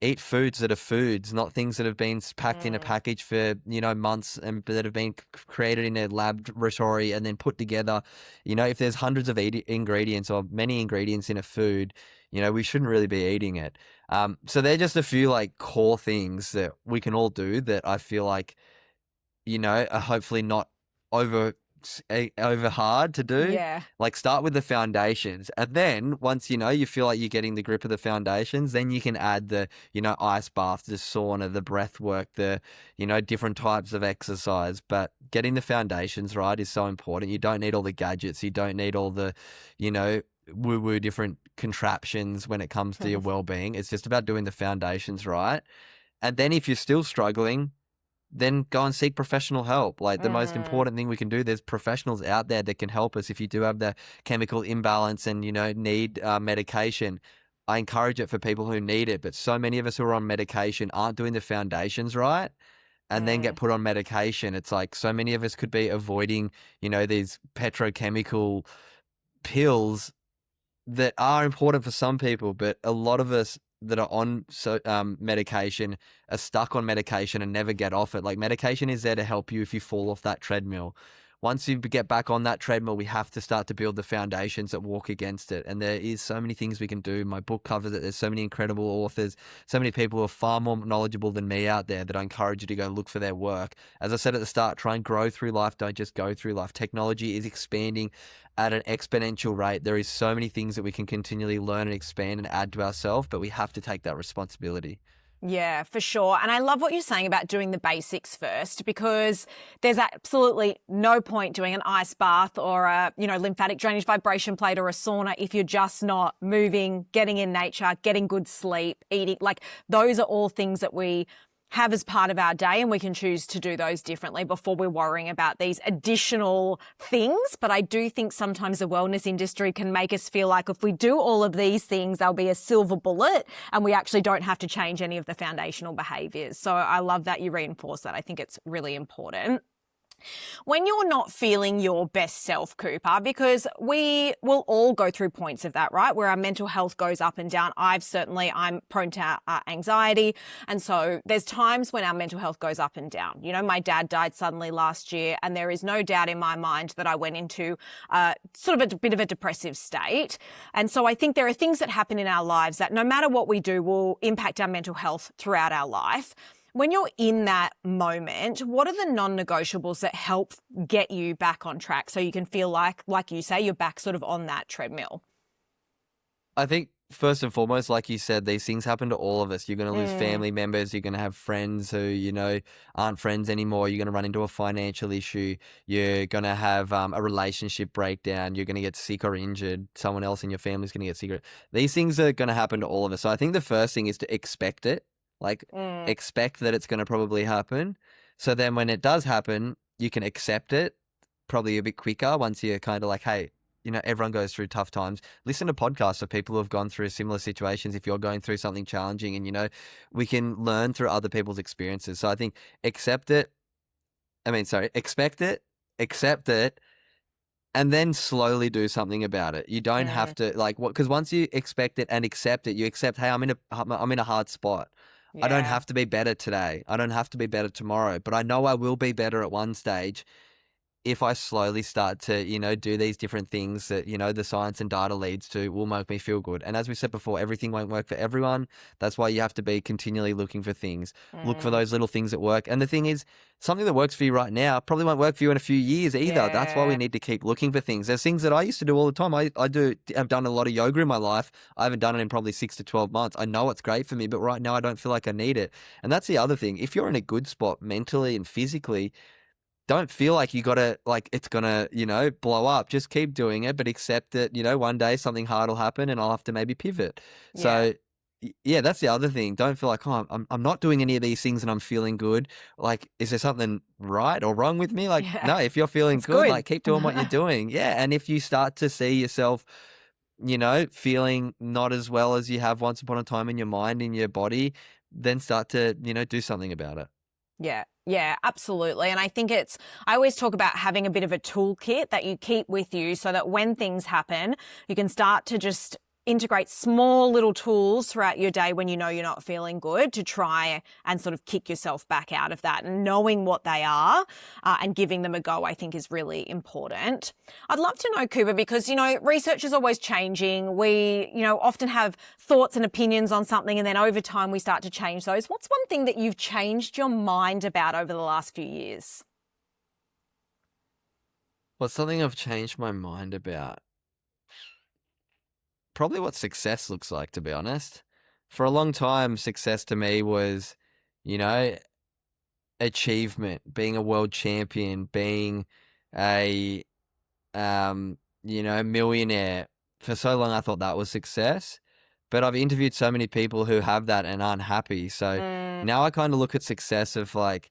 Eat foods that are foods, not things that have been packed in a package for, months and that have been created in a laboratory and then put together. If there's hundreds of ingredients or many ingredients in a food, we shouldn't really be eating it. So they're just a few like core things that we can all do that I feel like, are hopefully not over hard to do. Yeah. Like start with the foundations, and then once you feel like you're getting the grip of the foundations, then you can add the ice bath, the sauna, the breath work, the different types of exercise. But getting the foundations right is so important. You don't need all the gadgets, you don't need all the woo different contraptions when it comes to your well-being. It's just about doing the foundations right. And then if you're still struggling, then go and seek professional help. Like the most important thing we can do, there's professionals out there that can help us if you do have the chemical imbalance and, need medication. I encourage it for people who need it, but so many of us who are on medication aren't doing the foundations right and then get put on medication. It's like so many of us could be avoiding, these petrochemical pills that are important for some people, but a lot of us that are on medication are stuck on medication and never get off it. Like medication is there to help you if you fall off that treadmill. Once you get back on that treadmill, we have to start to build the foundations that walk against it. And there is so many things we can do. My book covers it. There's so many incredible authors, so many people who are far more knowledgeable than me out there that I encourage you to go look for their work. As I said at the start, try and grow through life. Don't just go through life. Technology is expanding at an exponential rate. There is so many things that we can continually learn and expand and add to ourselves, but we have to take that responsibility. Yeah, for sure. And I love what you're saying about doing the basics first, because there's absolutely no point doing an ice bath or a, lymphatic drainage vibration plate or a sauna if you're just not moving, getting in nature, getting good sleep, eating. Like those are all things that we have as part of our day, and we can choose to do those differently before we're worrying about these additional things. But I do think sometimes the wellness industry can make us feel like if we do all of these things, there'll be a silver bullet and we actually don't have to change any of the foundational behaviors. So I love that you reinforce that. I think it's really important. When you're not feeling your best self, Cooper, because we will all go through points of that, right? Where our mental health goes up and down. I'm prone to anxiety. And so there's times when our mental health goes up and down. My dad died suddenly last year, and there is no doubt in my mind that I went into sort of a bit of a depressive state. And so I think there are things that happen in our lives that no matter what we do will impact our mental health throughout our life. When you're in that moment, what are the non-negotiables that help get you back on track so you can feel like you say, you're back sort of on that treadmill? I think first and foremost, like you said, these things happen to all of us. You're going to lose family members. You're going to have friends who, aren't friends anymore. You're going to run into a financial issue. You're going to have a relationship breakdown. You're going to get sick or injured. Someone else in your family is going to get sick. These things are going to happen to all of us. So I think the first thing is to expect it. Expect that it's going to probably happen. So then when it does happen, you can accept it probably a bit quicker once you're kind of like, hey, everyone goes through tough times. Listen to podcasts of people who have gone through similar situations if you're going through something challenging, and, we can learn through other people's experiences. So I think expect it, accept it, and then slowly do something about it. You don't have to because once you expect it and accept it, you accept, hey, I'm in a hard spot. I don't have to be better today. I don't have to be better tomorrow, but I know I will be better at one stage if I slowly start to, do these different things that, the science and data leads to will make me feel good. And as we said before, everything won't work for everyone. That's why you have to be continually looking for things. Look for those little things that work. And the thing is, something that works for you right now probably won't work for you in a few years either. Yeah. That's why we need to keep looking for things. There's things that I used to do all the time. I've done a lot of yoga in my life. I haven't done it in probably 6 to 12 months. I know it's great for me, but right now I don't feel like I need it. And that's the other thing. If you're in a good spot mentally and physically, don't feel like it's gonna, blow up. Just keep doing it, but accept that, one day something hard will happen and I'll have to maybe pivot. Yeah. So yeah, that's the other thing. Don't feel like, oh, I'm not doing any of these things and I'm feeling good. Like, is there something right or wrong with me? Like, no, if you're feeling good, like keep doing what you're doing. Yeah. And if you start to see yourself, feeling not as well as you have once upon a time in your mind, in your body, then start to, do something about it. Yeah, absolutely. And I think I always talk about having a bit of a toolkit that you keep with you so that when things happen, you can start to just integrate small little tools throughout your day when you know you're not feeling good to try and sort of kick yourself back out of that. And knowing what they are and giving them a go, I think, is really important. I'd love to know, Cooper, because, research is always changing. We, often have thoughts and opinions on something, and then over time we start to change those. What's one thing that you've changed your mind about over the last few years? What's something I've changed my mind about? Probably what success looks like, to be honest. For a long time, success to me was, you know, achievement, being a world champion, being a, millionaire. For so long, I thought that was success. But I've interviewed so many people who have that and aren't happy. So now I kind of look at success of like,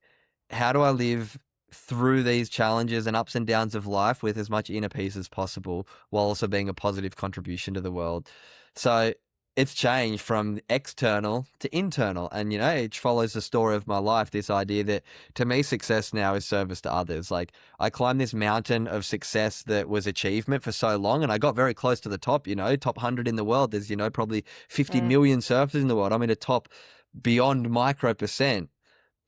how do I live through these challenges and ups and downs of life with as much inner peace as possible while also being a positive contribution to the world. So it's changed from external to internal. And, it follows the story of my life, this idea that to me, success now is service to others. Like I climbed this mountain of success that was achievement for so long, and I got very close to the top, top 100 in the world. There's, probably 50 million surfers in the world. I'm in a top beyond micro percent.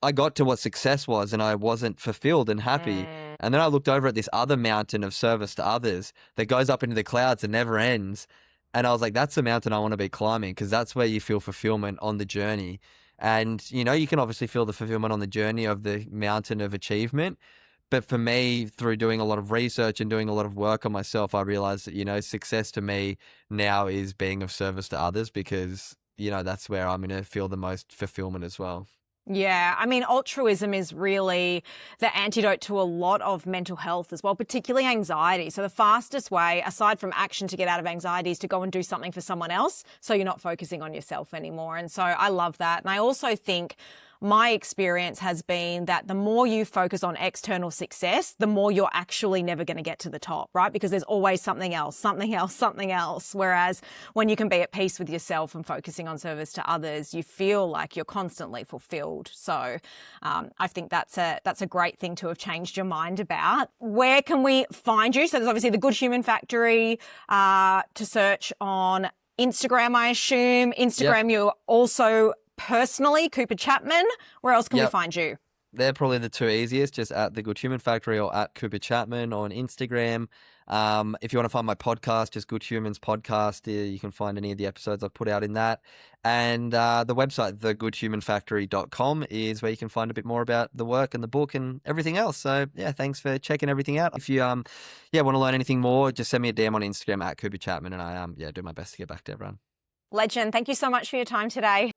I got to what success was and I wasn't fulfilled and happy. And then I looked over at this other mountain of service to others that goes up into the clouds and never ends. And I was like, that's the mountain I want to be climbing, because that's where you feel fulfillment on the journey. And, you can obviously feel the fulfillment on the journey of the mountain of achievement. But for me, through doing a lot of research and doing a lot of work on myself, I realized that, success to me now is being of service to others, because, that's where I'm going to feel the most fulfillment as well. Yeah, I mean, altruism is really the antidote to a lot of mental health as well, particularly anxiety. So the fastest way, aside from action to get out of anxiety, is to go and do something for someone else so you're not focusing on yourself anymore. And so I love that. And I also think my experience has been that the more you focus on external success, the more you're actually never going to get to the top, right? Because there's always something else. Whereas when you can be at peace with yourself and focusing on service to others, you feel like you're constantly fulfilled. So I think that's a great thing to have changed your mind about. Where can we find you? So there's obviously the Good Human Factory to search on Instagram, I assume. Instagram, You're also personally, Cooper Chapman. Where else can we find you? They're probably the two easiest, just at the Good Human Factory or at Cooper Chapman on Instagram. If you want to find my podcast, just Good Humans Podcast, you can find any of the episodes I've put out in that. And the website, thegoodhumanfactory.com, is where you can find a bit more about the work and the book and everything else. So, thanks for checking everything out. If you want to learn anything more, just send me a DM on Instagram at Cooper Chapman, and I do my best to get back to everyone. Legend, thank you so much for your time today.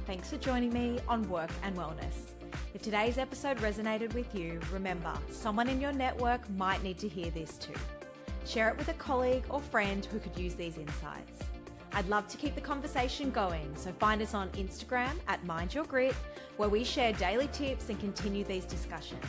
Thanks for joining me on Work and Wellness. If today's episode resonated with you, remember, someone in your network might need to hear this too. Share it with a colleague or friend who could use these insights. I'd love to keep the conversation going, so find us on Instagram at Mind Your Grit, where we share daily tips and continue these discussions.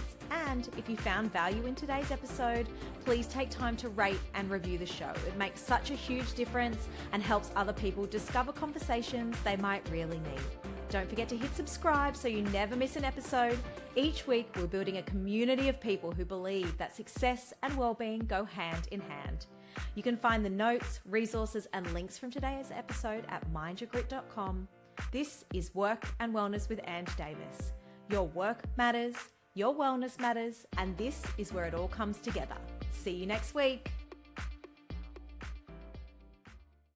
And if you found value in today's episode, please take time to rate and review the show. It makes such a huge difference and helps other people discover conversations they might really need. Don't forget to hit subscribe so you never miss an episode. Each week, we're building a community of people who believe that success and well-being go hand in hand. You can find the notes, resources, and links from today's episode at mindyourgrit.com. This is Work and Wellness with Ange Davis. Your work matters, your wellness matters, and this is where it all comes together. See you next week.